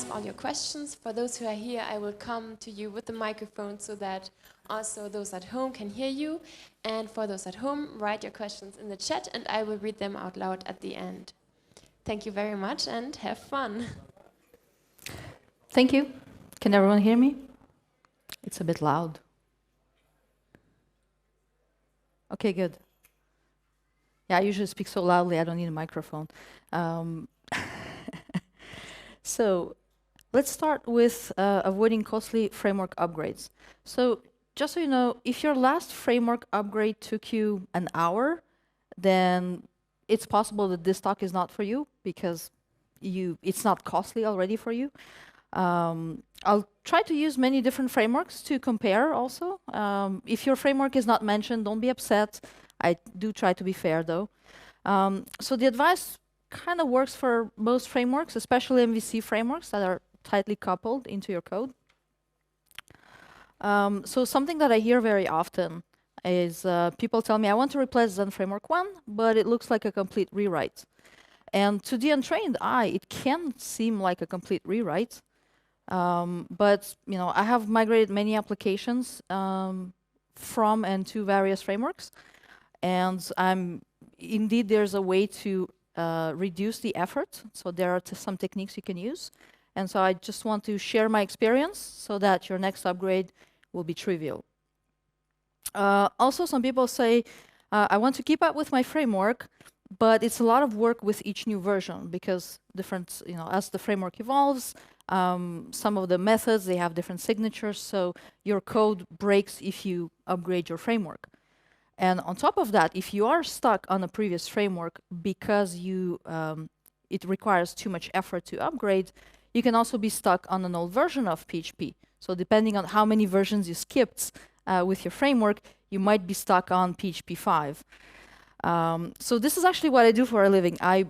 ask all your questions. For those who are here, I will come to you with the microphone so that also those at home can hear you. And for those at home, write your questions in the chat and I will read them out loud at the end. Thank you very much and have fun. Thank you. Can everyone hear me? It's a bit loud. Okay, good. Yeah, I usually speak so loudly I don't need a microphone. So let's start with avoiding costly framework upgrades. So just so you know, if your last framework upgrade took you an hour, then it's possible that this talk is not for you because it's not costly already for you. I'll try to use many different frameworks to compare also. If your framework is not mentioned, don't be upset. I do try to be fair though. So the advice kind of works for most frameworks, especially MVC frameworks that are tightly coupled into your code. So something that I hear very often is people tell me, I want to replace Zen Framework 1, but it looks like a complete rewrite. And to the untrained eye, it can seem like a complete rewrite. But I have migrated many applications from and to various frameworks. And indeed, there's a way to reduce the effort. So there are some techniques you can use. And so I just want to share my experience so that your next upgrade will be trivial. Also, some people say, I want to keep up with my framework, but it's a lot of work with each new version because as the framework evolves, some of the methods, they have different signatures, so your code breaks if you upgrade your framework. And on top of that, if you are stuck on a previous framework because it requires too much effort to upgrade, you can also be stuck on an old version of PHP. So depending on how many versions you skipped with your framework, you might be stuck on PHP 5. So this is actually what I do for a living. I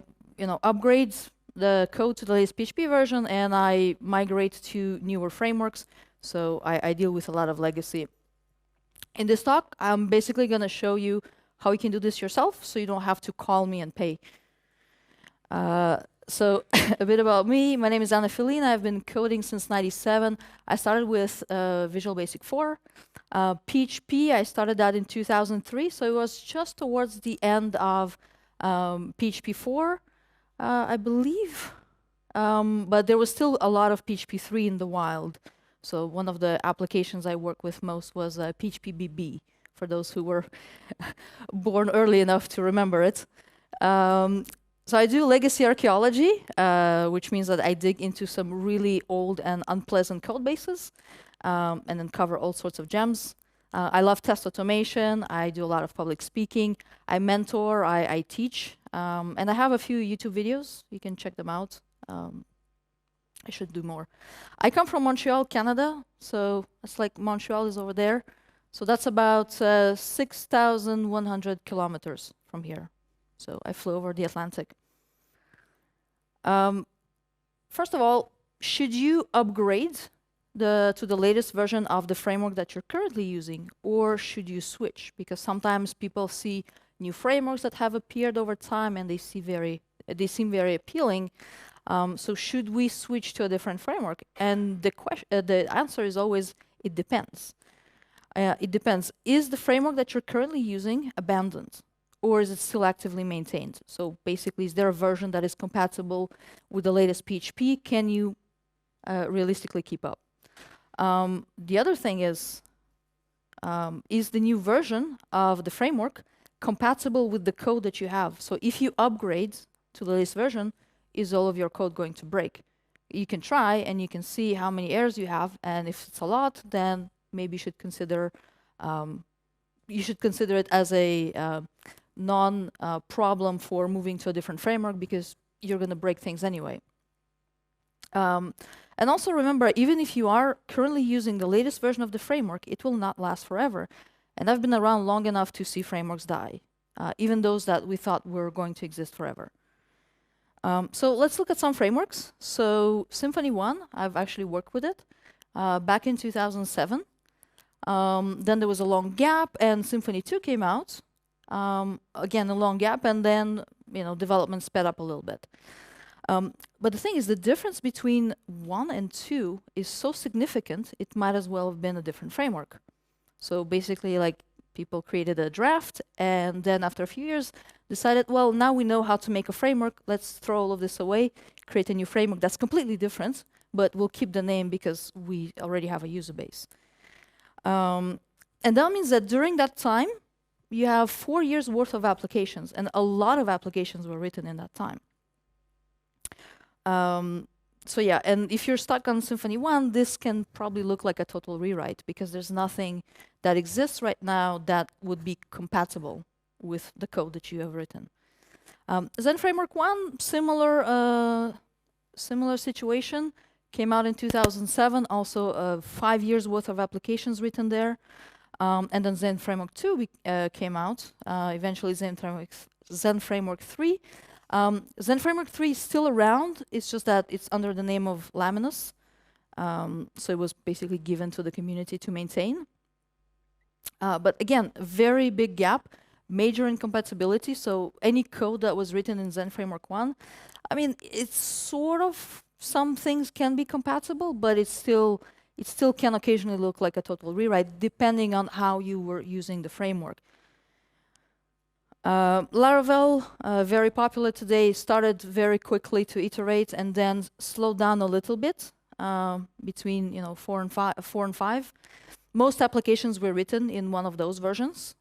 upgrade the code to the latest PHP version and I migrate to newer frameworks. So I deal with a lot of legacy. In this talk, I'm basically going to show you how you can do this yourself so you don't have to call me and pay. So a bit about me. My name is Filina. I've been coding since '97. I started with Visual Basic 4. PHP, I started that in 2003, so it was just towards the end of PHP 4, I believe. But there was still a lot of PHP 3 in the wild. So one of the applications I worked with most was PHP BB, for those who were born early enough to remember it. So I do legacy archaeology, which means that I dig into some really old and unpleasant code bases, and then cover all sorts of gems. I love test automation. I do a lot of public speaking. I mentor, I teach, and I have a few YouTube videos. You can check them out. I should do more. I come from Montreal, Canada, so it's like Montreal is over there. So that's about 6,100 kilometers from here. So I flew over the Atlantic. First of all, should you upgrade to the latest version of the framework that you're currently using, or should you switch? Because sometimes people see new frameworks that have appeared over time and they seem very appealing. So should we switch to a different framework? And the answer is always, it depends. It depends. Is the framework that you're currently using abandoned? Or is it still actively maintained? So basically, is there a version that is compatible with the latest PHP? Can you realistically keep up? The other thing is the new version of the framework compatible with the code that you have? So if you upgrade to the latest version, is all of your code going to break? You can try and you can see how many errors you have, and if it's a lot, then maybe you should consider it as a non-problem for moving to a different framework because you're going to break things anyway. And also remember, even if you are currently using the latest version of the framework, it will not last forever. And I've been around long enough to see frameworks die, even those that we thought were going to exist forever. So let's look at some frameworks. So Symfony 1, I've actually worked with it back in 2007. Then there was a long gap, and Symfony 2 came out. Again, a long gap, and then development sped up a little bit. But the thing is, the difference between 1 and 2 is so significant, it might as well have been a different framework. So basically, like, people created a draft, and then after a few years, decided, well, now we know how to make a framework, let's throw all of this away, create a new framework that's completely different, but we'll keep the name because we already have a user base. And that means that during that time, you have 4 years worth of applications, and a lot of applications were written in that time. So yeah, and if you're stuck on Symfony 1, this can probably look like a total rewrite because there's nothing that exists right now that would be compatible with the code that you have written. Zen Framework 1, similar situation, came out in 2007, also 5 years worth of applications written there. And then Zen Framework 2 came out, eventually Zen Framework 3. Zen Framework 3 is still around, it's just that it's under the name of Laminus. So it was basically given to the community to maintain. But again, very big gap, major incompatibility. So any code that was written in Zen Framework 1, I mean, it's sort of, some things can be compatible, but it still can occasionally look like a total rewrite, depending on how you were using the framework. Laravel, very popular today, started very quickly to iterate and then slowed down a little bit between 4 and 5. Most applications were written in one of those versions,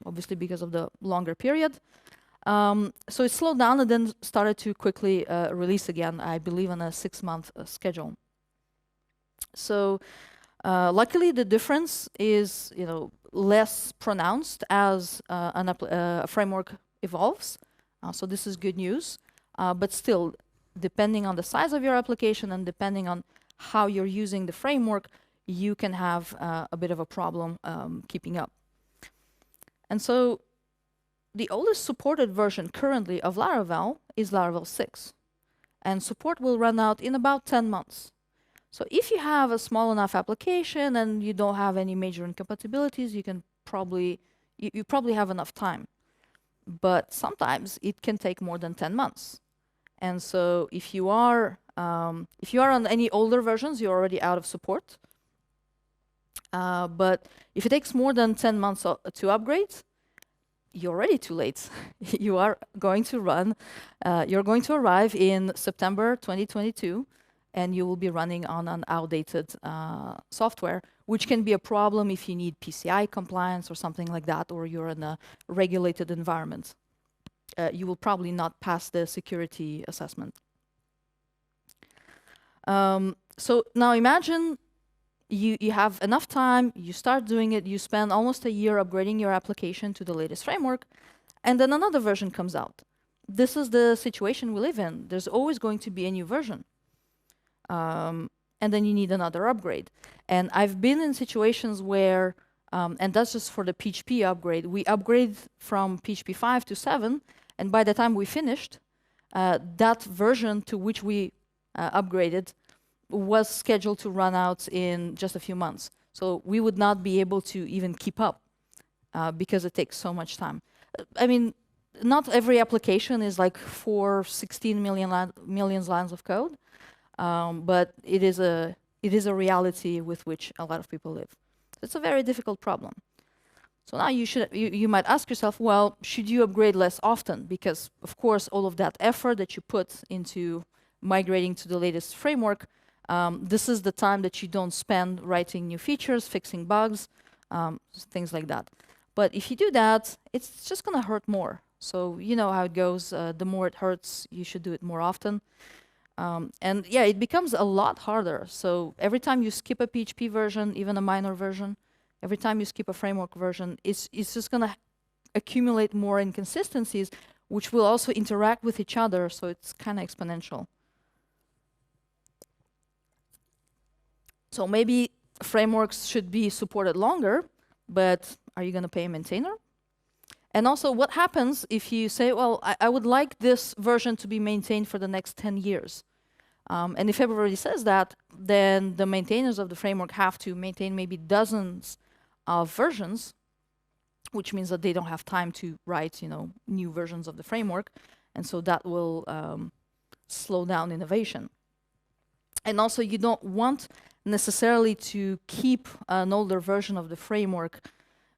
obviously because of the longer period. So it slowed down and then started to quickly release again, I believe on a 6-month schedule. So luckily the difference is less pronounced as a framework evolves. So this is good news. But still, depending on the size of your application and depending on how you're using the framework, you can have a bit of a problem keeping up. And so the oldest supported version currently of Laravel is Laravel 6. And support will run out in about 10 months. So if you have a small enough application and you don't have any major incompatibilities, you can probably have enough time. But sometimes it can take more than 10 months. And so if you are on any older versions, you're already out of support. But if it takes more than 10 months to upgrade, you're already too late. You are going to you're going to arrive in September 2022, and you will be running on an outdated software, which can be a problem if you need PCI compliance or something like that, or you're in a regulated environment. You will probably not pass the security assessment. So now imagine you have enough time, you start doing it, you spend almost a year upgrading your application to the latest framework, and then another version comes out. This is the situation we live in. There's always going to be a new version. And then you need another upgrade. And I've been in situations where, and that's just for the PHP upgrade, we upgrade from PHP 5 to 7, and by the time we finished, that version to which we upgraded was scheduled to run out in just a few months. So we would not be able to even keep up because it takes so much time. I mean, not every application is like 16 million lines of code, but it is a reality with which a lot of people live. It's a very difficult problem. So now you might ask yourself, well, should you upgrade less often? Because of course, all of that effort that you put into migrating to the latest framework, this is the time that you don't spend writing new features, fixing bugs, things like that. But if you do that, it's just going to hurt more. So you know how it goes. The more it hurts, you should do it more often. And yeah, it becomes a lot harder. So every time you skip a PHP version, even a minor version, every time you skip a framework version, it's just going to accumulate more inconsistencies, which will also interact with each other. So it's kind of exponential. So maybe frameworks should be supported longer, but are you going to pay a maintainer? And also, what happens if you say, well, I would like this version to be maintained for the next 10 years? And if everybody says that, then the maintainers of the framework have to maintain maybe dozens of versions, which means that they don't have time to write, new versions of the framework. And so that will slow down innovation. And also, you don't want necessarily to keep an older version of the framework,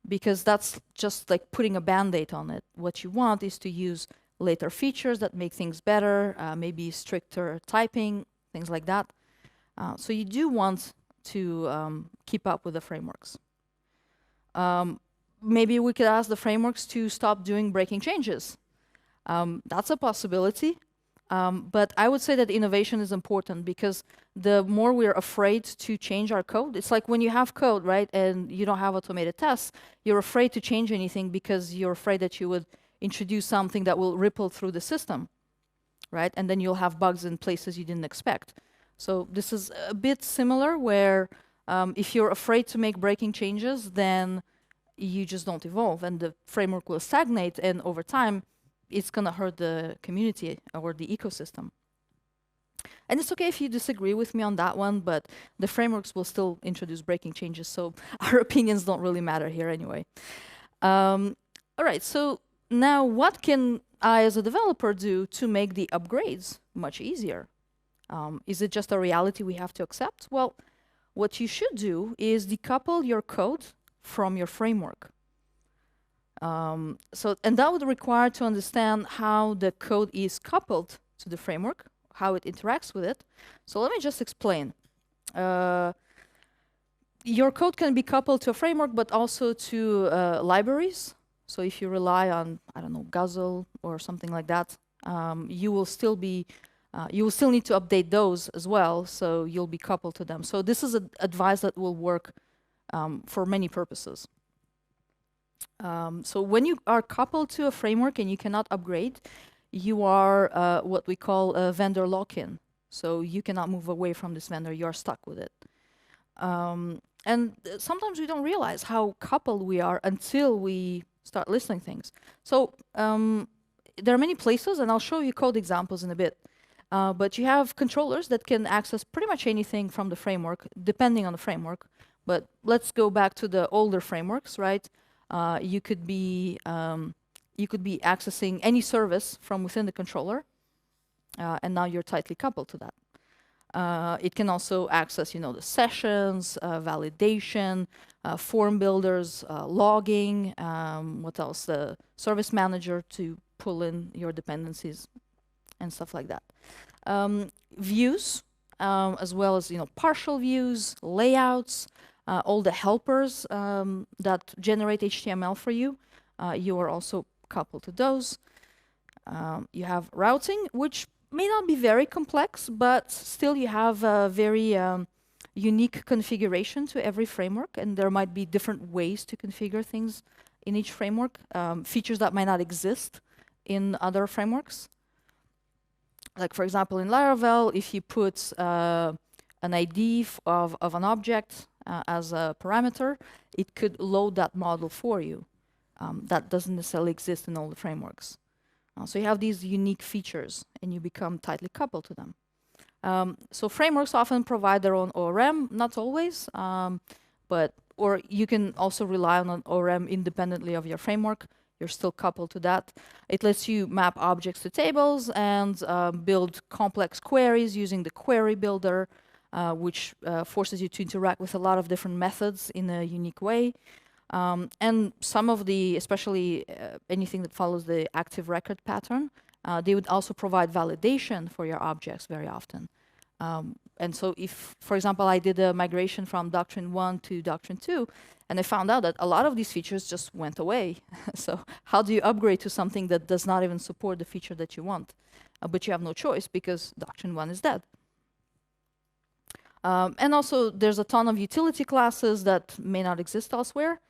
because that's just like putting a band-aid on it. What you want is to use later features that make things better, maybe stricter typing, things like that. So you do want to keep up with the frameworks. Maybe we could ask the frameworks to stop doing breaking changes. That's a possibility. But I would say that innovation is important, because the more we're afraid to change our code, it's like when you have code, right, and you don't have automated tests, you're afraid to change anything because you're afraid that you would introduce something that will ripple through the system, right? And then you'll have bugs in places you didn't expect. So this is a bit similar, where if you're afraid to make breaking changes, then you just don't evolve, and the framework will stagnate, and over time, it's going to hurt the community or the ecosystem. And it's okay if you disagree with me on that one, but the frameworks will still introduce breaking changes, so our opinions don't really matter here anyway. All right, so now what can I as a developer do to make the upgrades much easier? Is it just a reality we have to accept? Well, what you should do is decouple your code from your framework. And that would require to understand how the code is coupled to the framework, how it interacts with it. So let me just explain. Your code can be coupled to a framework, but also to libraries. So if you rely on, I don't know, Guzzle or something like that, you will still need to update those as well, so you'll be coupled to them. So this is advice that will work for many purposes. So when you are coupled to a framework and you cannot upgrade, you are what we call a vendor lock-in. So you cannot move away from this vendor, you're stuck with it. And sometimes we don't realize how coupled we are until we start listing things. So there are many places, and I'll show you code examples in a bit. But you have controllers that can access pretty much anything from the framework, depending on the framework. But let's go back to the older frameworks, right? You could be accessing any service from within the controller, and now you're tightly coupled to that. It can also access, the sessions, validation, form builders, logging, what else? The service manager to pull in your dependencies and stuff like that. Views, as well as partial views, layouts, all the helpers that generate HTML for you. You are also coupled to those. You have routing, which may not be very complex, but still you have a very unique configuration to every framework, and there might be different ways to configure things in each framework, features that might not exist in other frameworks. Like, for example, in Laravel, if you put an ID of an object as a parameter, it could load that model for you. That doesn't necessarily exist in all the frameworks. So you have these unique features, and you become tightly coupled to them. So frameworks often provide their own ORM, not always, or you can also rely on an ORM independently of your framework. You're still coupled to that. It lets you map objects to tables and build complex queries using the query builder, which forces you to interact with a lot of different methods in a unique way. And some of the, especially anything that follows the active record pattern, they would also provide validation for your objects very often. And so if, for example, I did a migration from Doctrine 1 to Doctrine 2, and I found out that a lot of these features just went away. So how do you upgrade to something that does not even support the feature that you want? But you have no choice because Doctrine 1 is dead. And also, there's a ton of utility classes that may not exist elsewhere.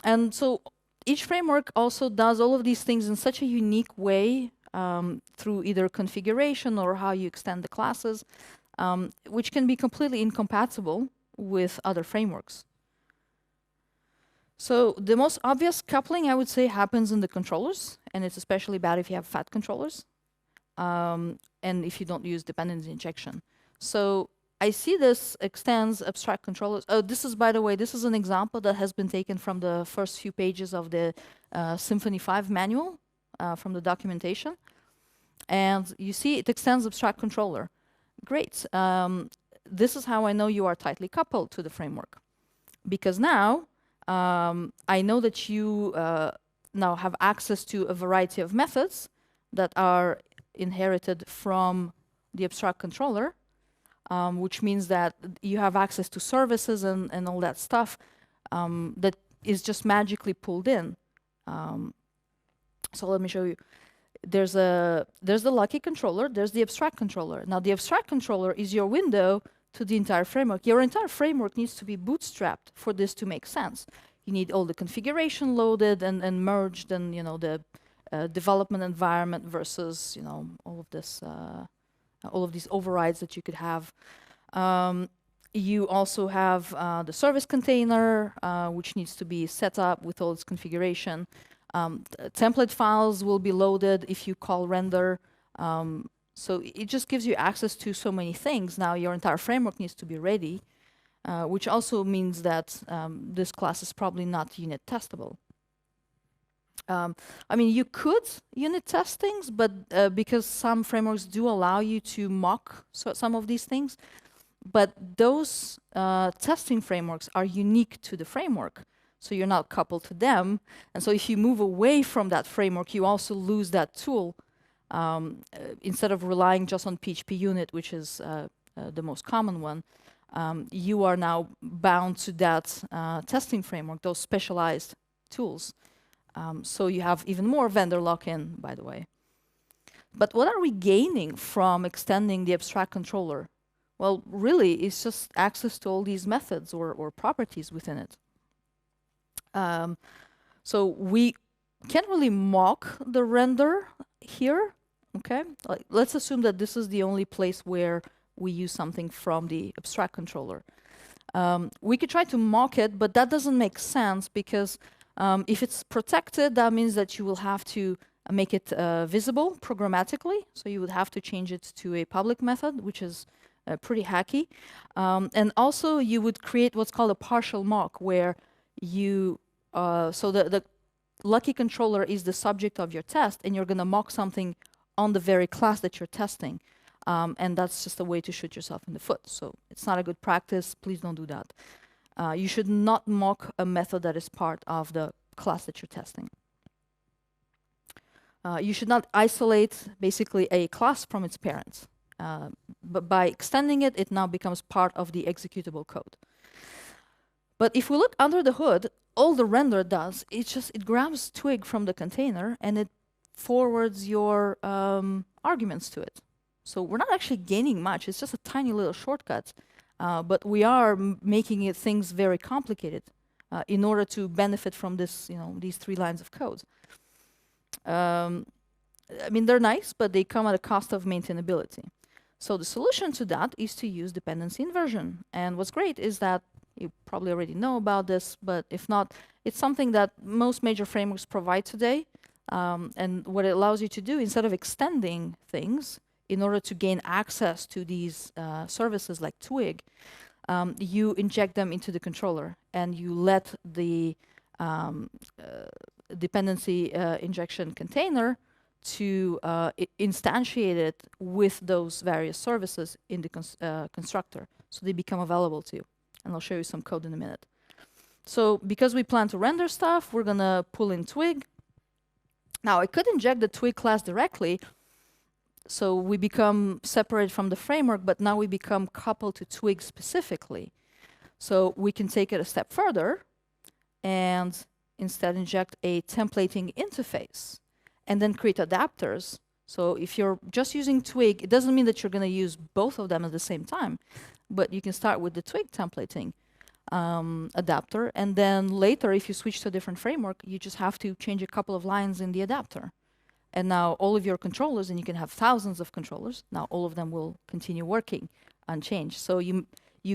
And so each framework also does all of these things in such a unique way through either configuration or how you extend the classes, which can be completely incompatible with other frameworks. So the most obvious coupling, I would say, happens in the controllers, and it's especially bad if you have fat controllers, and if you don't use dependency injection. So I see this extends abstract controllers. Oh, this is, by the way, this is an example that has been taken from the first few pages of the Symfony 5 manual from the documentation. And you see it extends abstract controller. Great. This is how I know you are tightly coupled to the framework. Because now I know that you now have access to a variety of methods that are inherited from the abstract controller, which means that you have access to services and all that stuff that is just magically pulled in. So let me show you. There's the lucky controller, there's the abstract controller. Now the abstract controller is your window to the entire framework. Your entire framework needs to be bootstrapped for this to make sense. You need all the configuration loaded and merged, and the development environment versus all of this, all of these overrides that you could have. You also have the service container, which needs to be set up with all its configuration. Template files will be loaded if you call render. So it just gives you access to so many things. Now your entire framework needs to be ready, which also means that this class is probably not unit testable. I mean, you could unit test things, but because some frameworks do allow you to mock some of these things, but those testing frameworks are unique to the framework. So you're not coupled to them. And so if you move away from that framework, you also lose that tool. Instead of relying just on PHP unit, which is the most common one, you are now bound to that testing framework, those specialized tools. So you have even more vendor lock-in, by the way. But what are we gaining from extending the abstract controller? Well, really, it's just access to all these methods or properties within it. So we can't really mock the render here, okay? Let's assume that this is the only place where we use something from the abstract controller. We could try to mock it, but that doesn't make sense because if it's protected, that means that you will have to make it visible programmatically. So you would have to change it to a public method, which is pretty hacky. And also you would create what's called a partial mock, where you, so the lucky controller is the subject of your test, and you're gonna mock something on the very class that you're testing. And that's just a way to shoot yourself in the foot. So it's not a good practice, please don't do that. You should not mock a method that is part of the class that you're testing. You should not isolate basically a class from its parents. But by extending it, it now becomes part of the executable code. But if we look under the hood, all the render does, it grabs twig from the container and it forwards your arguments to it. So we're not actually gaining much, it's just a tiny little shortcut. But we are making things very complicated in order to benefit from this, these 3 lines of code. I mean, they're nice, but they come at a cost of maintainability. So the solution to that is to use dependency inversion. And what's great is that you probably already know about this, but if not, it's something that most major frameworks provide today. And what it allows you to do, instead of extending things in order to gain access to these services like Twig, you inject them into the controller and you let the dependency injection container to instantiate it with those various services in the constructor, so they become available to you. And I'll show you some code in a minute. So because we plan to render stuff, we're gonna pull in Twig. Now I could inject the Twig class directly, so we become separate from the framework, but now we become coupled to Twig specifically. So we can take it a step further and instead inject a templating interface and then create adapters. So if you're just using Twig, it doesn't mean that you're going to use both of them at the same time, but you can start with the Twig templating adapter, and then later, if you switch to a different framework, you just have to change a couple of lines in the adapter. And now all of your controllers, and you can have thousands of controllers, now all of them will continue working unchanged. So you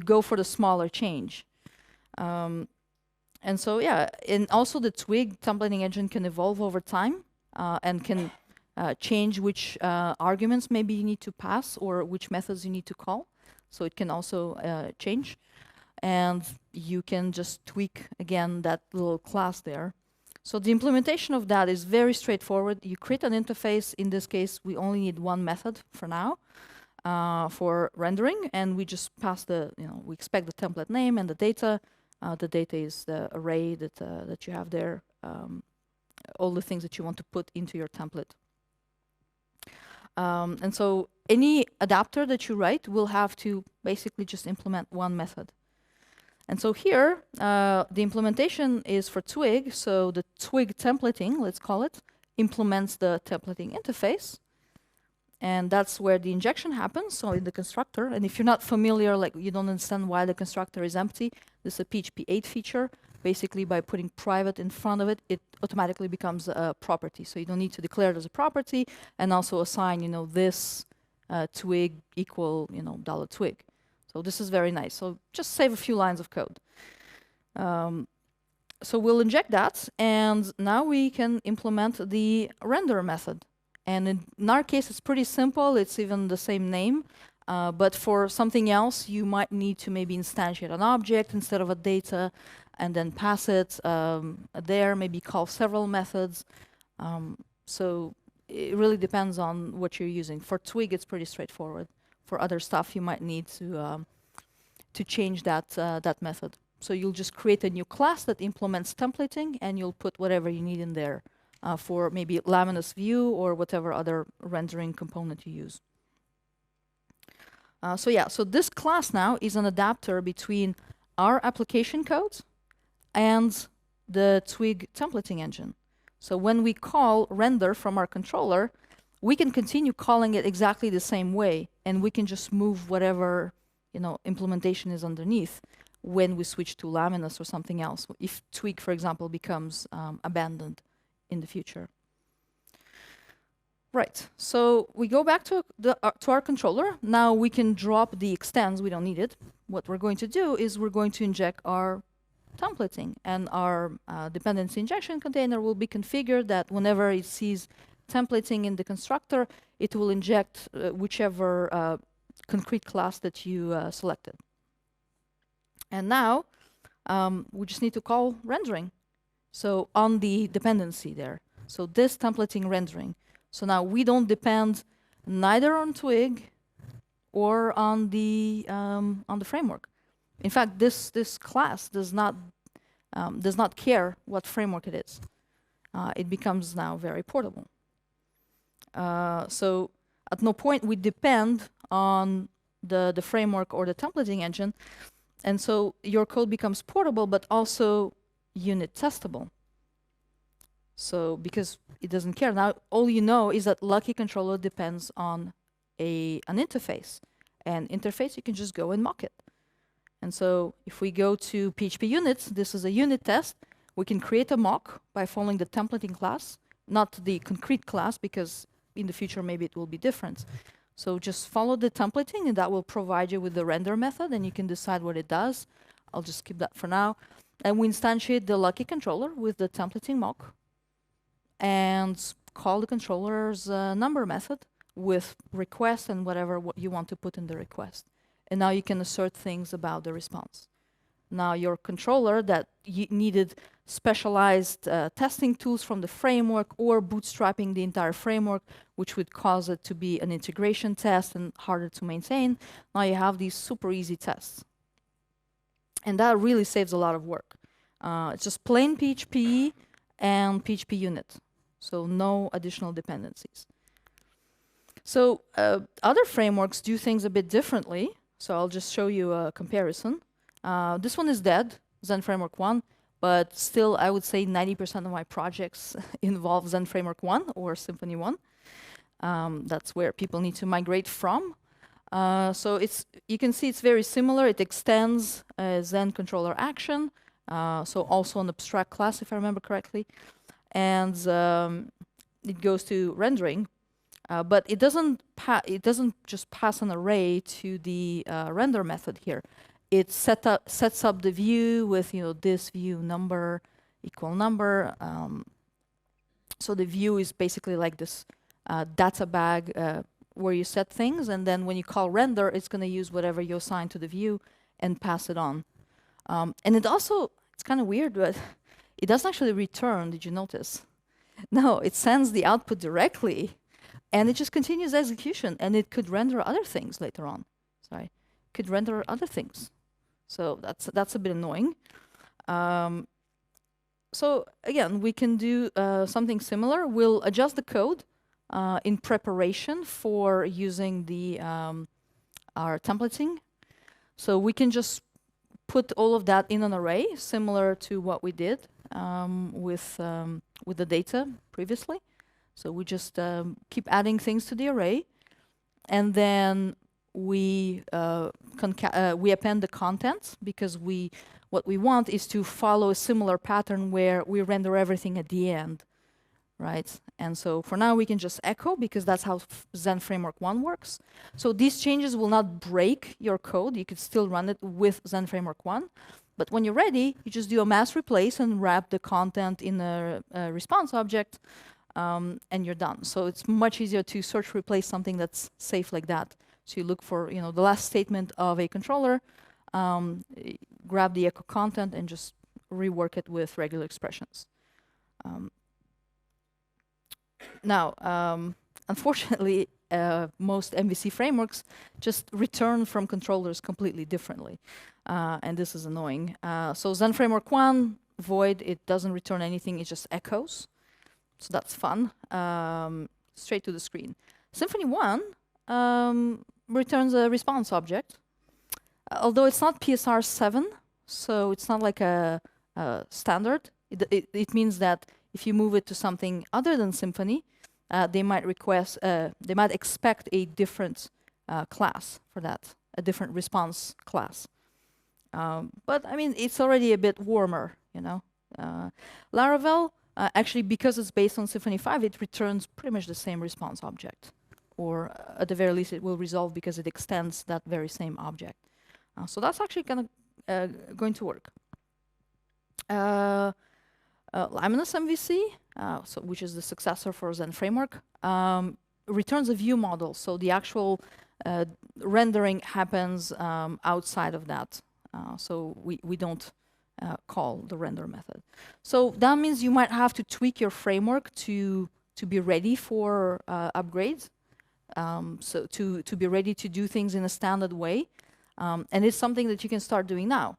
go for the smaller change. And so, yeah, and also the Twig templating engine can evolve over time and can change which arguments maybe you need to pass or which methods you need to call. So it can also change. And you can just tweak, again, that little class there. So the implementation of that is very straightforward. You create an interface. In this case, we only need one method for now for rendering, and we just pass we expect the template name and the data. The data is the array that you have there, all the things that you want to put into your template. And so any adapter that you write will have to basically just implement one method. And so here, the implementation is for Twig. So the Twig templating, let's call it, implements the templating interface. And that's where the injection happens, so in the constructor. And if you're not familiar, like you don't understand why the constructor is empty, this is a PHP 8 feature. Basically, by putting private in front of it, it automatically becomes a property. So you don't need to declare it as a property and also assign, this twig equal, $twig. So this is very nice. So just save a few lines of code. So we'll inject that, and now we can implement the render method. And in our case, it's pretty simple. It's even the same name. But for something else, you might need to maybe instantiate an object instead of a data and then pass it there, maybe call several methods. So it really depends on what you're using. For Twig, it's pretty straightforward. For other stuff, you might need to change that method. So you'll just create a new class that implements templating, and you'll put whatever you need in there for maybe Laminus view or whatever other rendering component you use. So this class now is an adapter between our application code and the Twig templating engine. So when we call render from our controller, we can continue calling it exactly the same way, and we can just move whatever implementation is underneath when we switch to Laminus or something else. If Twig, for example, becomes abandoned in the future. Right, so we go back to our controller. Now we can drop the extends, we don't need it. What we're going to do is we're going to inject our templating, and our dependency injection container will be configured that whenever it sees templating in the constructor, it will inject whichever concrete class that you selected. And now we just need to call rendering. So on the dependency there. So this templating rendering. So now we don't depend neither on Twig or on the framework. In fact, this class does not care what framework it is. It becomes now very portable. So at no point we depend on the framework or the templating engine, and so your code becomes portable, but also unit testable. So because it doesn't care now, all you know is that Lucky Controller depends on an interface, and interface you can just go and mock it. And so if we go to PHP units, this is a unit test. We can create a mock by following the templating class, not the concrete class, because in the future maybe it will be different. So just follow the templating, and that will provide you with the render method, and you can decide what it does. I'll just keep that for now. And we instantiate the Lucky Controller with the templating mock, and call the controller's number method with request and whatever you want to put in the request. And now you can assert things about the response. Now your controller that needed specialized testing tools from the framework or bootstrapping the entire framework, which would cause it to be an integration test and harder to maintain, now you have these super easy tests. And that really saves a lot of work. It's just plain PHP and PHP unit. So no additional dependencies. So other frameworks do things a bit differently. So I'll just show you a comparison. This one is dead, Zen Framework 1, but still I would say 90% of my projects involve Zen Framework 1 or Symfony 1. That's where people need to migrate from. So you can see it's very similar. It extends Zen controller action, so also an abstract class if I remember correctly. And it goes to rendering. But it doesn't just pass an array to the render method here. It sets up the view with this view number equal number. So the view is basically like this data bag where you set things, and then when you call render, it's going to use whatever you assign to the view and pass it on. And it's kind of weird, but it doesn't actually return, did you notice? No, it sends the output directly, and it just continues execution, and it could render other things later on. Sorry, could render other things. So that's a bit annoying. So again, we can do something similar. We'll adjust the code in preparation for using the our templating. So we can just put all of that in an array, similar to what we did with the data previously. So we just keep adding things to the array, and then we append the contents, because what we want is to follow a similar pattern where we render everything at the end, right? And so for now we can just echo, because that's how Zen Framework 1 works. So these changes will not break your code. You could still run it with Zen Framework 1. But when you're ready, you just do a mass replace and wrap the content in a response object, and you're done. So it's much easier to search replace something that's safe like that. So you look for, the last statement of a controller, grab the echo content, and just rework it with regular expressions. Now, unfortunately, most MVC frameworks just return from controllers completely differently, and this is annoying. So Zen Framework 1, void, it doesn't return anything, it just echoes. So that's fun. Straight to the screen. Symfony 1 returns a response object, although it's not PSR 7, so it's not like a standard. It means that if you move it to something other than Symfony, they might expect a different class for that, a different response class. But I mean, it's already a bit warmer, Laravel, actually, because it's based on Symfony 5, it returns pretty much the same response object, or at the very least, it will resolve because it extends that very same object. So that's actually going to work. Liminus MVC, which is the successor for Zen Framework, returns a view model. So the actual rendering happens outside of that. So we don't call the render method. So that means you might have to tweak your framework to be ready for upgrades. So to be ready to do things in a standard way. And it's something that you can start doing now.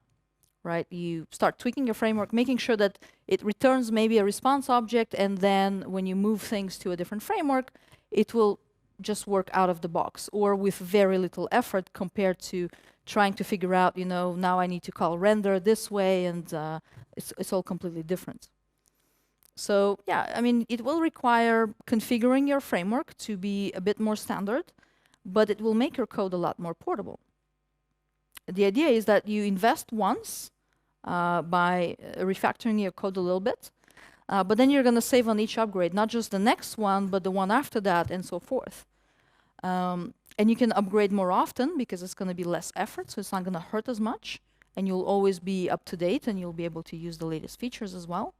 Right, you start tweaking your framework, making sure that it returns maybe a response object, and then when you move things to a different framework, it will just work out of the box, or with very little effort compared to trying to figure out, now I need to call render this way, and it's all completely different. So yeah, I mean, it will require configuring your framework to be a bit more standard, but it will make your code a lot more portable. The idea is that you invest once by refactoring your code a little bit, but then you're going to save on each upgrade, not just the next one, but the one after that, and so forth. And you can upgrade more often because it's going to be less effort, so it's not going to hurt as much, and you'll always be up to date, and you'll be able to use the latest features as well.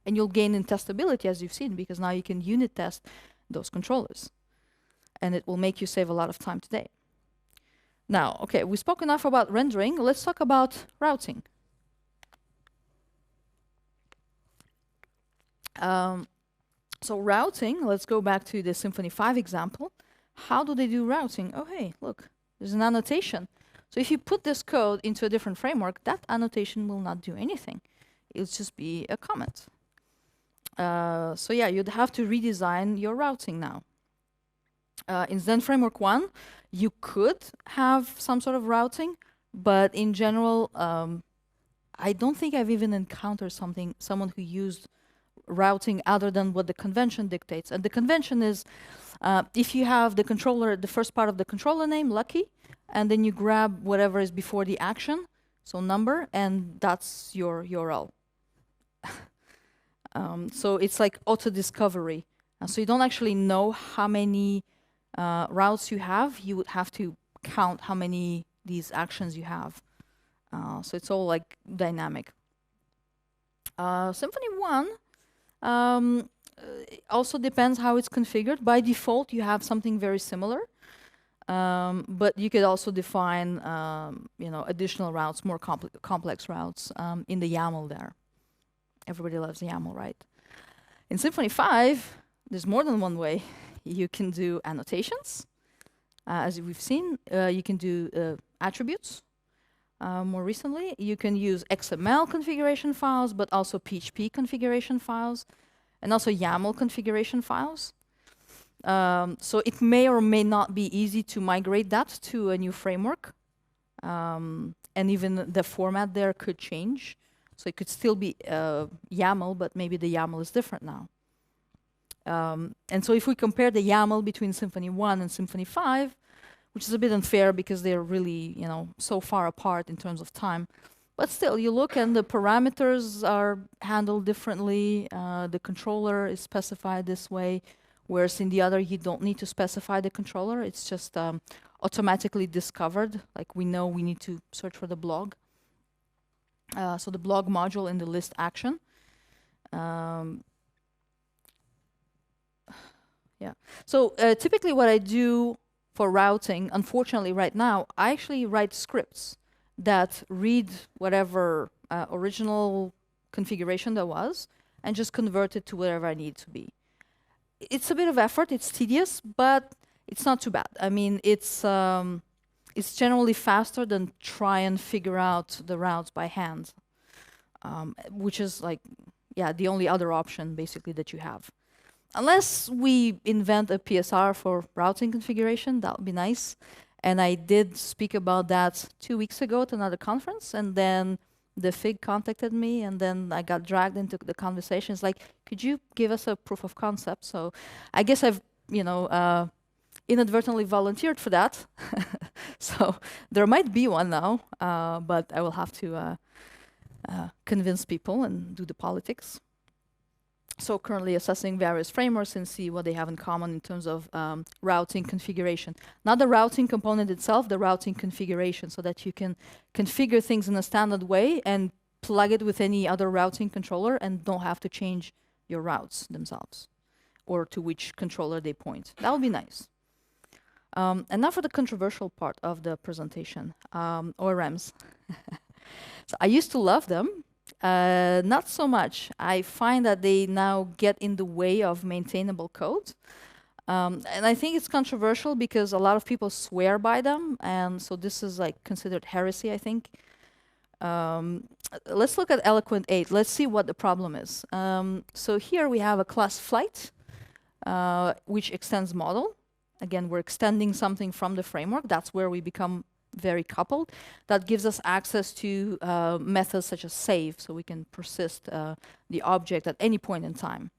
And you'll gain in testability, as you've seen, because now you can unit test those controllers, and it will make you save a lot of time today. Now, okay, we spoke enough about rendering. Let's talk about routing. So routing, let's go back to the Symfony 5 example. How do they do routing? Oh, hey, look, there's an annotation. So if you put this code into a different framework, that annotation will not do anything. It'll just be a comment. So yeah, you'd have to redesign your routing now. In Zen Framework 1, you could have some sort of routing, but in general, I don't think I've even encountered someone who used routing other than what the convention dictates. And the convention is, if you have the controller, the first part of the controller name, lucky, and then you grab whatever is before the action, so number, and that's your URL. So it's like auto-discovery. So you don't actually know how many routes you have. You would have to count how many these actions you have. So it's all like dynamic. Symfony 1 also depends how it's configured. By default, you have something very similar, but you could also define, additional routes, more complex routes in the YAML there. Everybody loves YAML, right? In Symfony 5, there's more than one way. You can do annotations. As we've seen, you can do attributes. More recently, you can use XML configuration files, but also PHP configuration files, and also YAML configuration files. So it may or may not be easy to migrate that to a new framework. And even the format there could change. So it could still be YAML, but maybe the YAML is different now. And so if we compare the YAML between Symfony 1 and Symfony 5, which is a bit unfair because they're really, so far apart in terms of time. But still, you look and the parameters are handled differently. The controller is specified this way, whereas in the other, you don't need to specify the controller. It's just automatically discovered. Like we know we need to search for the blog. So the blog module in the list action. Yeah. So typically what I do for routing, unfortunately right now, I actually write scripts that read whatever original configuration there was and just convert it to whatever I need to be. It's a bit of effort, it's tedious, but it's not too bad. I mean, it's generally faster than try and figure out the routes by hand, which is like, yeah, the only other option basically that you have. Unless we invent a PSR for routing configuration, that would be nice. And I did speak about that 2 weeks ago at another conference, and then the FIG contacted me, and then I got dragged into the conversations like, could you give us a proof of concept? So I guess I've, inadvertently volunteered for that. So there might be one now, but I will have to convince people and do the politics. So currently assessing various frameworks and see what they have in common in terms of routing configuration. Not the routing component itself, the routing configuration, so that you can configure things in a standard way and plug it with any other routing controller and don't have to change your routes themselves or to which controller they point. That would be nice. And now for the controversial part of the presentation, ORMs. So I used to love them. Not so much. I find that they now get in the way of maintainable code. And I think it's controversial because a lot of people swear by them. And so this is like considered heresy, I think. Let's look at Eloquent 8. Let's see what the problem is. So here we have a class flight, which extends model. Again, we're extending something from the framework. That's where we become very coupled. That gives us access to methods such as save, so we can persist the object at any point in time.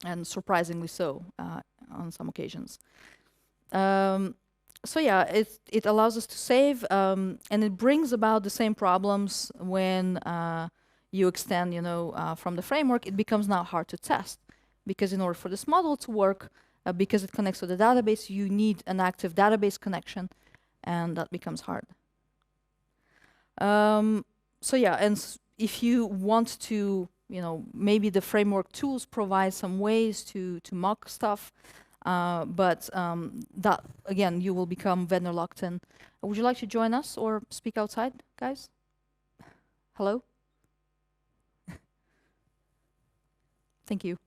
And surprisingly so on some occasions. So yeah, it allows us to save, and it brings about the same problems when you extend, from the framework. It becomes now hard to test, because in order for this model to work, because it connects to the database, you need an active database connection, and that becomes hard. So yeah, and if you want to, maybe the framework tools provide some ways to mock stuff, but that, again, you will become vendor locked in. Would you like to join us or speak outside, guys? Hello? Thank you.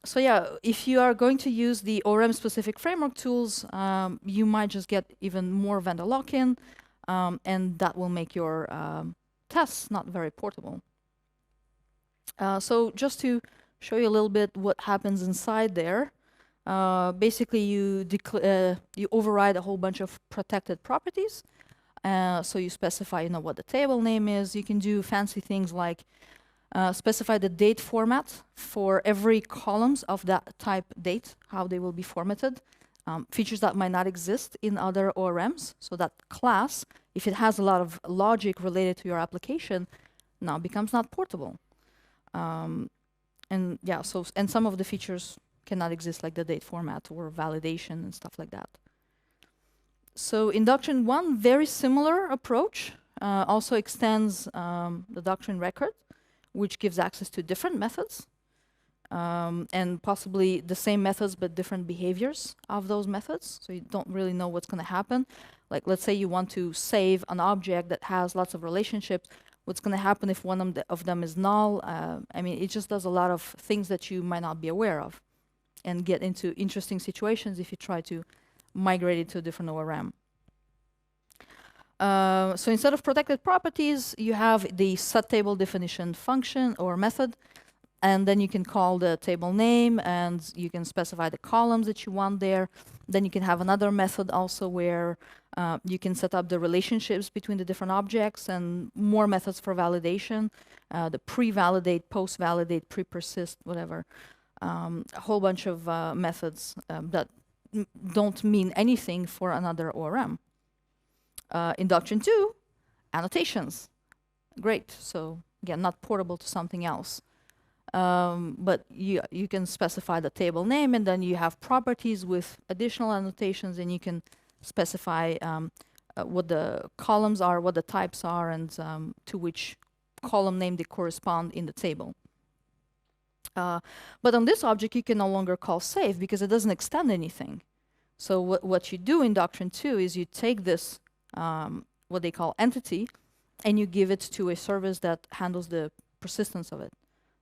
So yeah, if you are going to use the ORM-specific framework tools, you might just get even more vendor lock-in, and that will make your tests not very portable. So just to show you a little bit what happens inside there, basically you override a whole bunch of protected properties. So you specify, what the table name is. You can do fancy things like specify the date format for every columns of that type date, how they will be formatted. Features that might not exist in other ORMs. So that class, if it has a lot of logic related to your application, now becomes not portable. And yeah, and some of the features cannot exist, like the date format or validation and stuff like that. So in Doctrine 1, very similar approach. Also extends the doctrine record, which gives access to different methods, and possibly the same methods but different behaviors of those methods. So you don't really know what's going to happen. Like, let's say you want to save an object that has lots of relationships. what's going to happen if one of them is null. I mean, it just does a lot of things that you might not be aware of and get into interesting situations if you try to migrate it to a different ORM. So instead of protected properties, you have the set table definition function or method, and then you can call the table name, and you can specify the columns that you want there. Then you can have another method also where you can set up the relationships between the different objects, and more methods for validation, the pre-validate, post-validate, pre-persist, whatever. A whole bunch of methods that don't mean anything for another ORM. In Doctrine 2, annotations. Great. So again, not portable to something else. But you can specify the table name, and then you have properties with additional annotations, and you can specify what the columns are, what the types are, and to which column name they correspond in the table. But on this object, you can no longer call save because it doesn't extend anything. So what you do in Doctrine 2 is you take this, what they call entity, and you give it to a service that handles the persistence of it.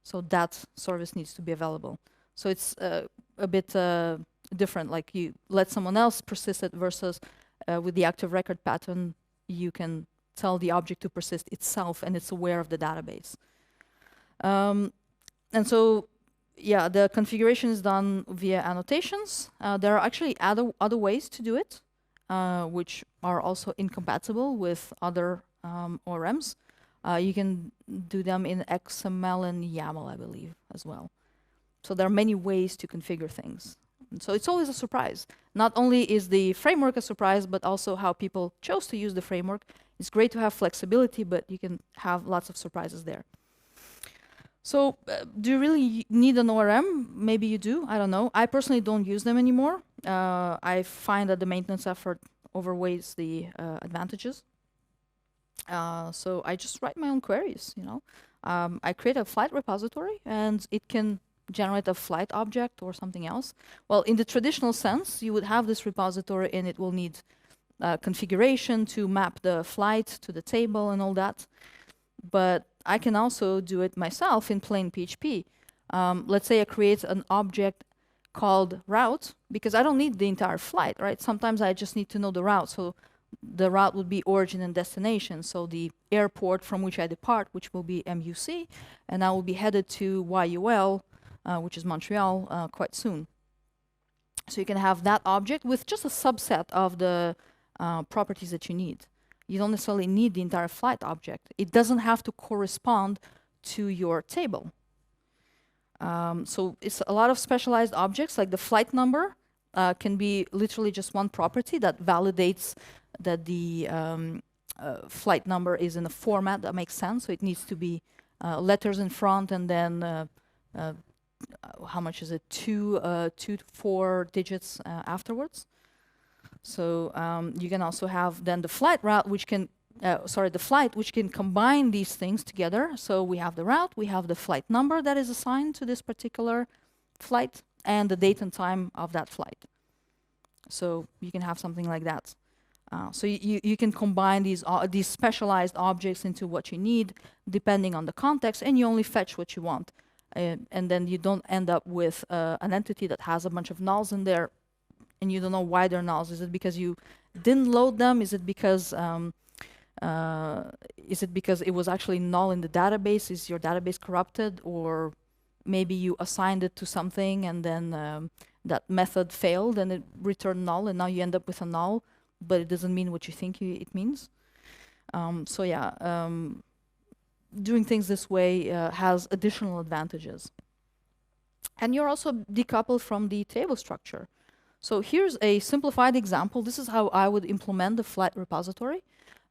So that service needs to be available. So it's a bit different, like you let someone else persist it versus with the active record pattern, you can tell the object to persist itself and it's aware of the database. And so, yeah, the configuration is done via annotations. There are actually other ways to do it, which are also incompatible with other ORMs. You can do them in XML and YAML, I believe, as well. So there are many ways to configure things. And so it's always a surprise. Not only is the framework a surprise, but also how people chose to use the framework. It's great to have flexibility, but you can have lots of surprises there. So do you really need an ORM? Maybe you do, I don't know. I personally don't use them anymore. I find that the maintenance effort overweighs the advantages. So I just write my own queries, you know. I create a flight repository, and it can generate a flight object or something else. Well, in the traditional sense, you would have this repository, and it will need configuration to map the flight to the table and all that. But I can also do it myself in plain PHP. Let's say I create an object called route, because I don't need the entire flight, right? Sometimes I just need to know the route. So the route would be origin and destination. So the airport from which I depart, which will be MUC, and I will be headed to YUL, which is Montreal, quite soon. So you can have that object with just a subset of the properties that you need. You don't necessarily need the entire flight object. It doesn't have to correspond to your table. So it's a lot of specialized objects, like the flight number can be literally just one property that validates that the flight number is in a format that makes sense. So it needs to be letters in front, and then how much is it? 2 to 4 digits afterwards. So you can also have then the flight route, which can, the flight, which can combine these things together. So we have the route, we have the flight number that is assigned to this particular flight, and the date and time of that flight. So you can have something like that. So you can combine these specialized objects into what you need, depending on the context, and you only fetch what you want. And then you don't end up with an entity that has a bunch of nulls in there, and you don't know why they're nulls. Is it because you didn't load them? Is it because it was actually null in the database? Is your database corrupted? Or maybe you assigned it to something, and then that method failed and it returned null, and now you end up with a null, but it doesn't mean what you think it means. So yeah, doing things this way has additional advantages. And you're also decoupled from the table structure. So here's a simplified example. This is how I would implement the flight repository.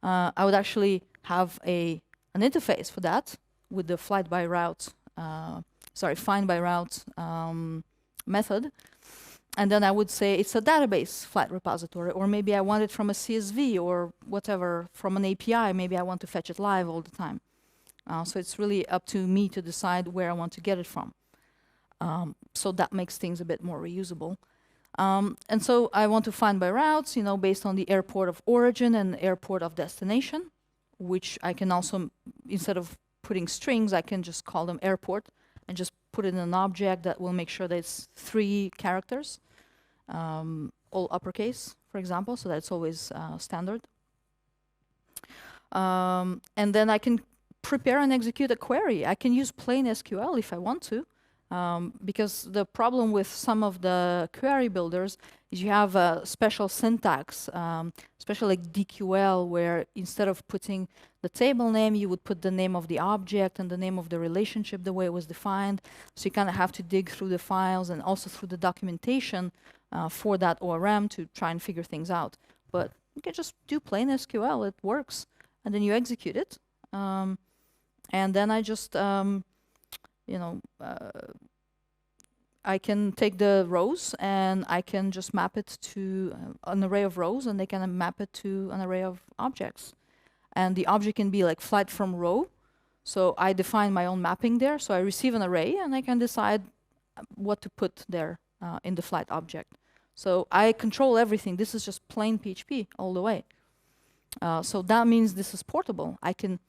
I would actually have an interface for that with the find by route method. And then I would say it's a database flight repository, or maybe I want it from a CSV or whatever, from an API. Maybe I want to fetch it live all the time. So it's really up to me to decide where I want to get it from. So that makes things a bit more reusable. And so I want to find by routes, based on the airport of origin and airport of destination. which I can also, instead of putting strings, I can just call them airport and just put it in an object that will make sure that it's 3 characters, all uppercase, for example, so that's always standard. And then I can prepare and execute a query. I can use plain SQL if I want to, because the problem with some of the query builders is you have a special syntax, especially like DQL, where instead of putting the table name, you would put the name of the object and the name of the relationship the way it was defined. So you kind of have to dig through the files and also through the documentation for that ORM to try and figure things out. But you can just do plain SQL, it works. And then you execute it. And then I just, I can take the rows and I can just map it to an array of rows, and they can map it to an array of objects. And the object can be like flight from row. So I define my own mapping there. So I receive an array and I can decide what to put there in the flight object. So I control everything. This is just plain PHP all the way. So that means this is portable. I can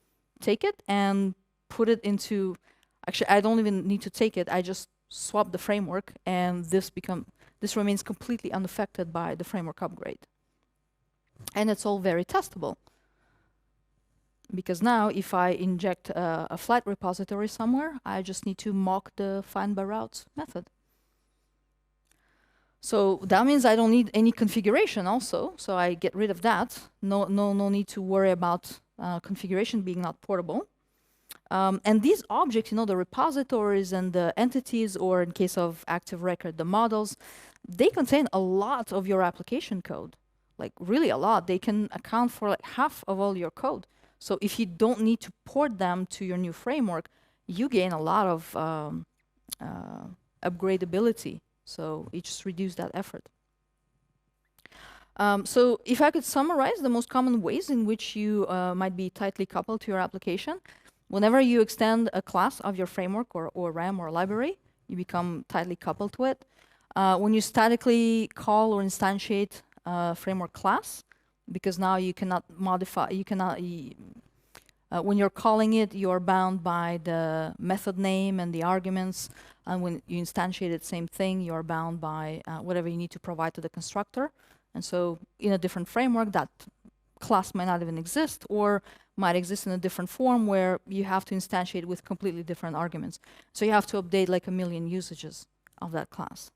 take it and put it into, actually I don't even need to take it, I just swap the framework and this remains completely unaffected by the framework upgrade. And it's all very testable. Because now if I inject a flight repository somewhere, I just need to mock the find by routes method. So that means I don't need any configuration also, so I get rid of that. No need to worry about configuration being not portable. And these objects, the repositories and the entities, or in case of Active Record, the models, they contain a lot of your application code, like really a lot. They can account for like half of all your code. So if you don't need to port them to your new framework, you gain a lot of upgradability. So you just reduce that effort. So if I could summarize the most common ways in which you might be tightly coupled to your application, whenever you extend a class of your framework or RAM or library, you become tightly coupled to it. When you statically call or instantiate a framework class, because now you cannot modify, when you're calling it, you're bound by the method name and the arguments. And when you instantiate it, same thing, you're bound by whatever you need to provide to the constructor. And so in a different framework, that class might not even exist, or might exist in a different form where you have to instantiate with completely different arguments. So you have to update like 1 million usages of that class.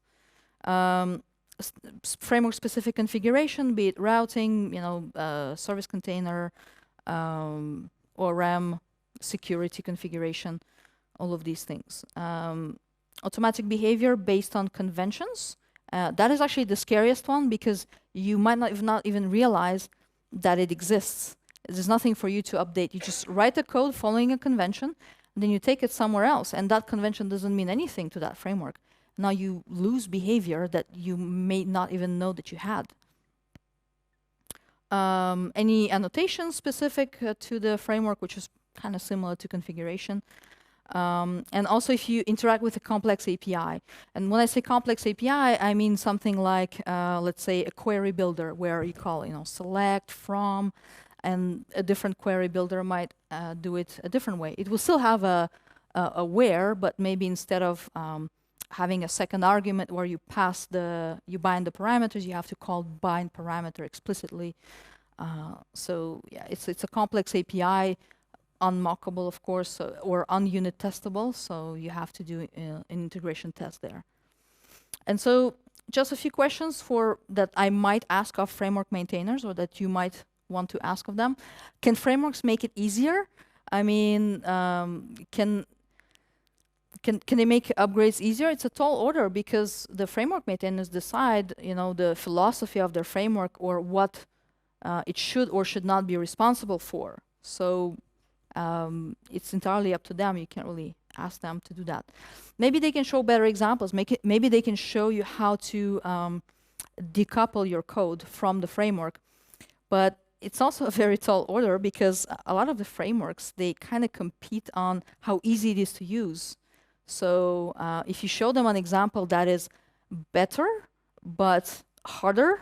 Framework-specific configuration, be it routing, service container, ORM, security configuration, all of these things. Automatic behavior based on conventions. That is actually the scariest one, because you might not even realize that it exists. There's nothing for you to update. You just write the code following a convention, and then you take it somewhere else, and that convention doesn't mean anything to that framework. Now you lose behavior that you may not even know that you had. Any annotations specific to the framework, which is kind of similar to configuration. And also if you interact with a complex API. And when I say complex API, I mean something like, let's say, a query builder, where you call, select, from, and a different query builder might do it a different way. It will still have a where, but maybe instead of having a second argument where you bind the parameters, you have to call bind parameter explicitly. So yeah, it's a complex API, unmockable, of course, or ununit testable. So you have to do an integration test there. And so just a few questions that I might ask of framework maintainers, or that you might want to ask of them. Can frameworks make it easier? I mean, can they make upgrades easier? It's a tall order, because the framework maintainers decide, the philosophy of their framework, or what it should or should not be responsible for. So it's entirely up to them. You can't really ask them to do that. Maybe they can show better examples. Maybe they can show you how to decouple your code from the framework. But it's also a very tall order, because a lot of the frameworks, they kind of compete on how easy it is to use. So if you show them an example that is better, but harder,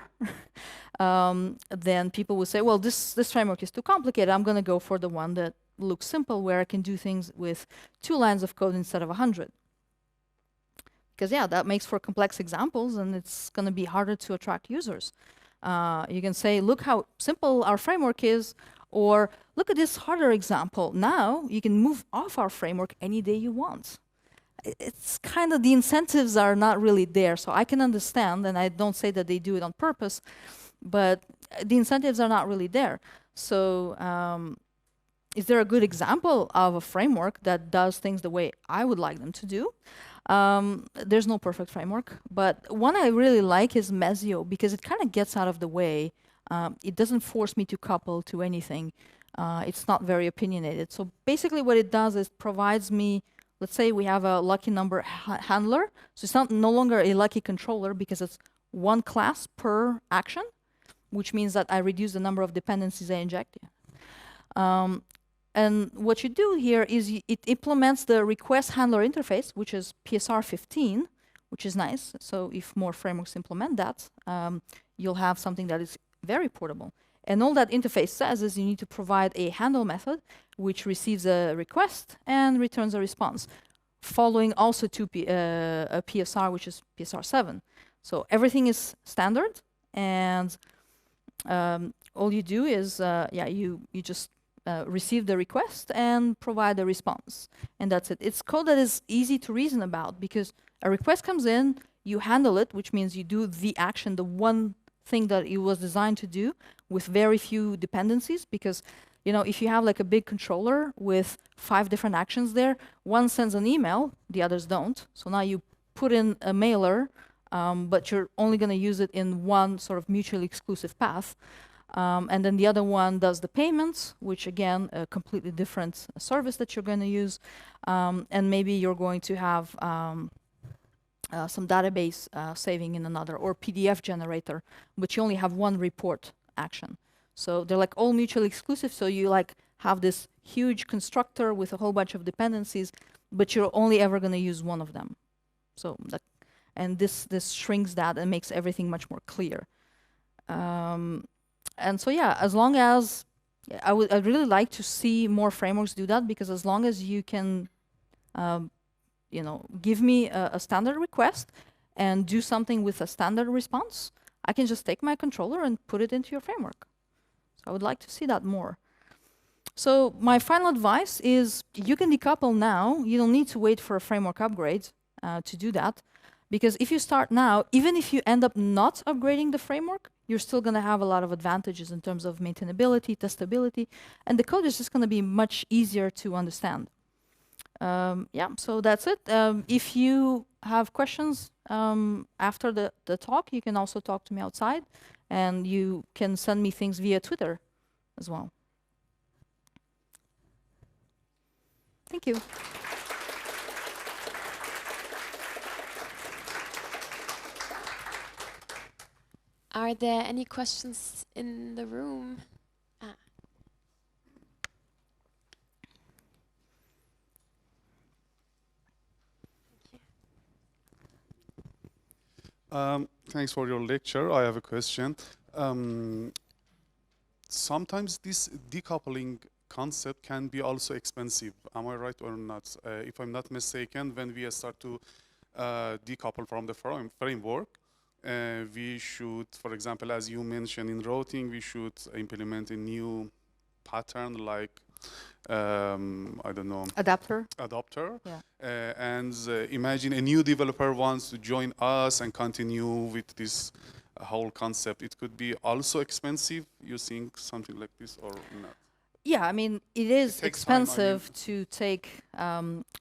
then people will say, well, this framework is too complicated. I'm going to go for the one that looks simple, where I can do things with 2 lines of code instead of 100. Because yeah, that makes for complex examples, and it's going to be harder to attract users. You can say, look how simple our framework is, or look at this harder example. Now you can move off our framework any day you want. It's kind of, the incentives are not really there. So I can understand, and I don't say that they do it on purpose, but the incentives are not really there. So is there a good example of a framework that does things the way I would like them to do? There's no perfect framework, but one I really like is Mezio, because it kind of gets out of the way. It doesn't force me to couple to anything. It's not very opinionated. So basically what it does is provides me, let's say we have a lucky number handler. So it's not no longer a lucky controller, because it's one class per action, which means that I reduce the number of dependencies I inject. And what you do here is it implements the request handler interface, which is PSR 15, which is nice. So if more frameworks implement that, you'll have something that is very portable. And all that interface says is you need to provide a handle method, which receives a request and returns a response, following also to a PSR, which is PSR 7. So everything is standard, and all you do is, you just receive the request and provide a response. And that's it. It's code that is easy to reason about, because a request comes in, you handle it, which means you do the action, the one thing that it was designed to do, with very few dependencies. Because, you know, if you have like a big controller with 5 different actions there, one sends an email, the others don't. So now you put in a mailer, but you're only going to use it in one sort of mutually exclusive path. And then the other one does the payments, which again, a completely different service that you're going to use. And maybe you're going to have some database saving in another, or PDF generator, but you only have one report action. So they're like all mutually exclusive. So you like have this huge constructor with a whole bunch of dependencies, but you're only ever going to use one of them. So that, and this shrinks that and makes everything much more clear. And so yeah, as long as I'd really like to see more frameworks do that, because as long as you can, you know, give me a standard request and do something with a standard response, I can just take my controller and put it into your framework. So I would like to see that more. So my final advice is you can decouple now. You don't need to wait for a framework upgrade to do that. Because if you start now, even if you end up not upgrading the framework, you're still going to have a lot of advantages in terms of maintainability, testability, and the code is just going to be much easier to understand. Yeah, so that's it. If you have questions after the talk, you can also talk to me outside, and you can send me things via Twitter as well. Thank you. Are there any questions in the room? Thanks for your lecture. I have a question. Sometimes this decoupling concept can be also expensive. Am I right or not? If I'm not mistaken, when we start to decouple from the framework, we should, for example, as you mentioned in routing, we should implement a new pattern like, I don't know. Adapter. Yeah. And Yeah. Imagine a new developer wants to join us and continue with this whole concept. It could be also expensive. You think something like this or not? Yeah, I mean, it is takes time, expensive to take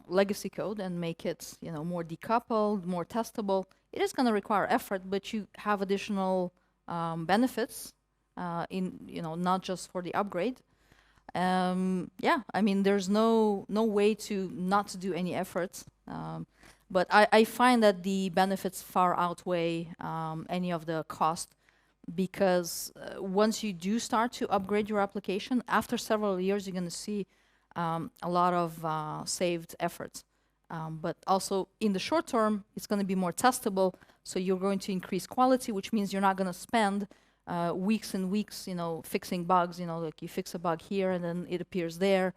legacy code and make it, you know, more decoupled, more testable. It is going to require effort, but you have additional benefits in, you know, not just for the upgrade. Yeah, I mean, there's no way to not do any effort. But I find that the benefits far outweigh any of the cost, because once you do start to upgrade your application, after several years, you're going to see a lot of saved efforts. But also in the short term, it's going to be more testable. So you're going to increase quality, which means you're not going to spend weeks and weeks, fixing bugs. Like you fix a bug here and then it appears there.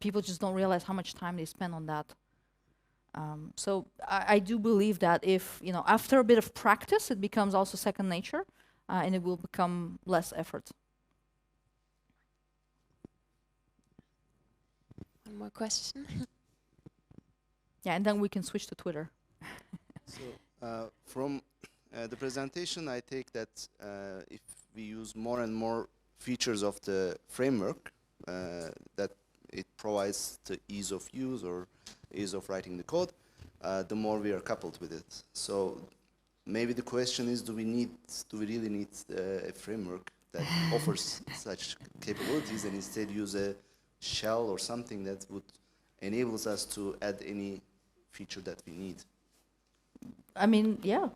People just don't realize how much time they spend on that. So I do believe that if, after a bit of practice, it becomes also second nature, and it will become less effort. One more question. Yeah, and then we can switch to Twitter. So from the presentation, I take that if we use more and more features of the framework, that it provides the ease of use or ease of writing the code, the more we are coupled with it. So maybe the question is, do we really need a framework that offers such capabilities, and instead use a shell or something that would enables us to add any feature that we need? I mean, yeah.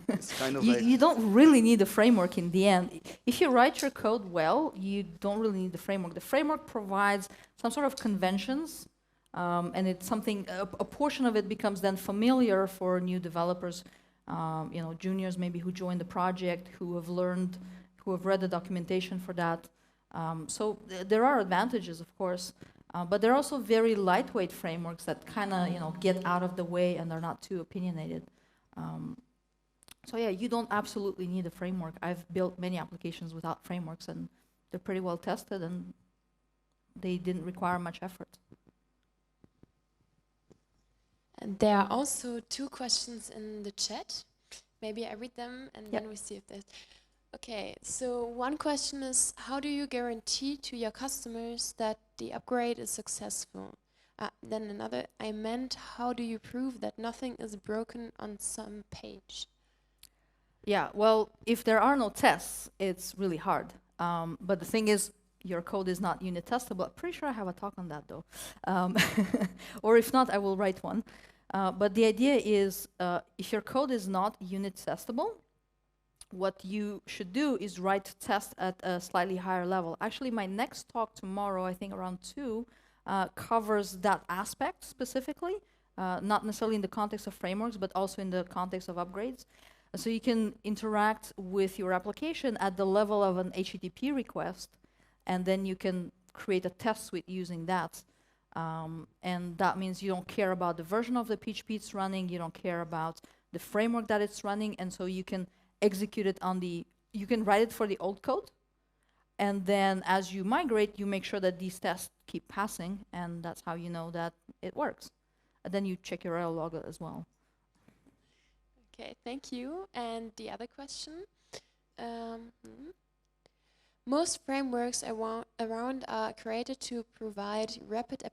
It's kind of You don't really need a framework in the end. If you write your code well, you don't really need the framework. The framework provides some sort of conventions, and it's something, a portion of it becomes then familiar for new developers, juniors maybe who join the project, who have read the documentation for that. So there are advantages, of course, but there are also very lightweight frameworks that kind of, get out of the way and are not too opinionated. So yeah, you don't absolutely need a framework. I've built many applications without frameworks, and they're pretty well tested, and they didn't require much effort. And there are also 2 questions in the chat. Maybe I read them and then we see if there's... Okay, so one question is, how do you guarantee to your customers that the upgrade is successful? Then another, I meant, how do you prove that nothing is broken on some page? Yeah, well, if there are no tests, it's really hard. But the thing is, your code is not unit testable. I'm pretty sure I have a talk on that, though. Or if not, I will write one. But the idea is, if your code is not unit testable, what you should do is write tests at a slightly higher level. Actually, my next talk tomorrow, I think around 2, covers that aspect specifically, not necessarily in the context of frameworks, but also in the context of upgrades. So you can interact with your application at the level of an HTTP request, and then you can create a test suite using that. And that means you don't care about the version of the PHP it's running, you don't care about the framework that it's running, and so you can execute it you can write it for the old code, and then as you migrate, you make sure that these tests keep passing, and that's how you know that it works. And then you check your error log as well. Okay, thank you. And the other question? Most frameworks around are created to provide rapid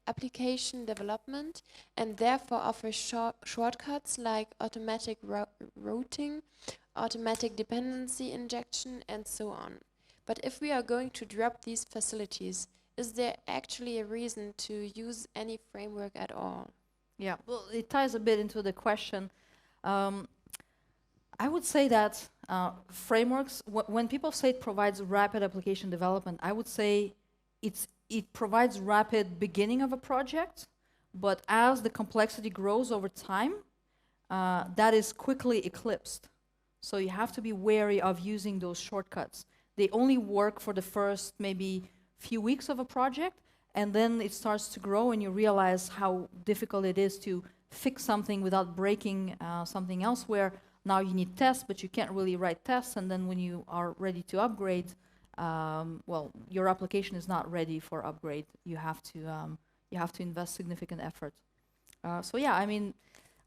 application development and therefore offer shortcuts like automatic routing, automatic dependency injection, and so on. But if we are going to drop these facilities, is there actually a reason to use any framework at all? Yeah, well, it ties a bit into the question. I would say that frameworks, when people say it provides rapid application development, I would say it provides rapid beginning of a project, but as the complexity grows over time, that is quickly eclipsed. So you have to be wary of using those shortcuts. They only work for the first maybe few weeks of a project, and then it starts to grow and you realize how difficult it is to fix something without breaking something else, where now you need tests, but you can't really write tests, and then when you are ready to upgrade, well, your application is not ready for upgrade. You have to invest significant effort. So yeah, I mean,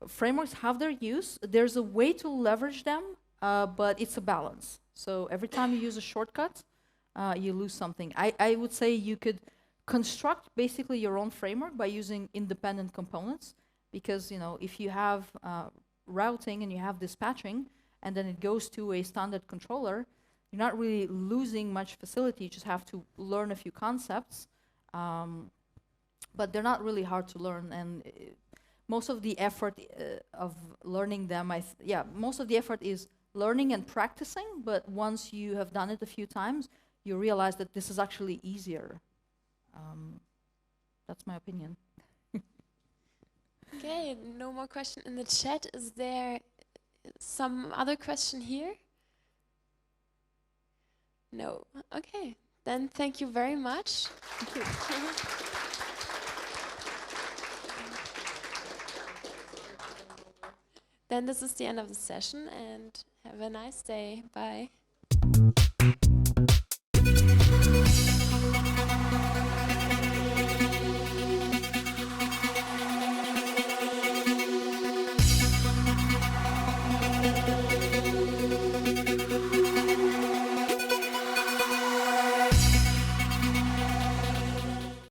frameworks have their use. There's a way to leverage them, but it's a balance. So every time you use a shortcut, you lose something. I would say you could construct basically your own framework by using independent components, because if you have routing and you have dispatching, and then it goes to a standard controller, you're not really losing much facility. You just have to learn a few concepts, but they're not really hard to learn. And most of the effort of learning them, most of the effort is learning and practicing. But once you have done it a few times, you realize that this is actually easier. That's my opinion. Okay, no more question in the chat. Is there some other question here? No. Okay, then thank you very much. Thank you. Then this is the end of the session, and have a nice day. Bye.